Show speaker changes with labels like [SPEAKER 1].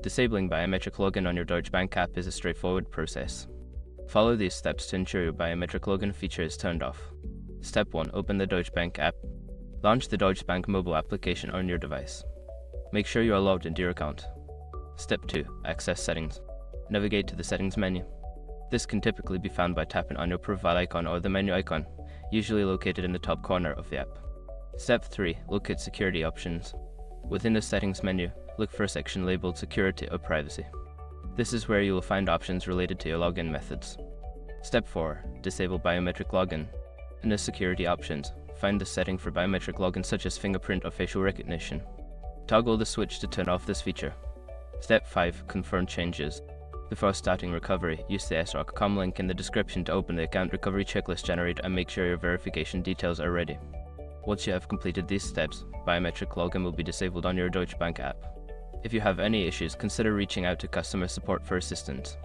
[SPEAKER 1] Disabling biometric login on your Deutsche Bank app is a straightforward process. Follow these steps to ensure your biometric login feature is turned off. Step 1. Open the Deutsche Bank app. Launch the Deutsche Bank mobile application on your device. Make sure you are logged into your account. Step 2. Access settings. Navigate to the settings menu. This can typically be found by tapping on your profile icon or the menu icon, usually located in the top corner of the app. Step 3. Locate security options. Within the settings menu, look for a section labeled Security or Privacy. This is where you will find options related to your login methods. Step 4. Disable biometric login. In the security options, find the setting for biometric login such as fingerprint or facial recognition. Toggle the switch to turn off this feature. Step 5. Confirm changes. Before starting recovery, use the sroc.com link in the description to open the account recovery checklist generator and make sure your verification details are ready. Once you have completed these steps, biometric login will be disabled on your Deutsche Bank app. If you have any issues, consider reaching out to customer support for assistance.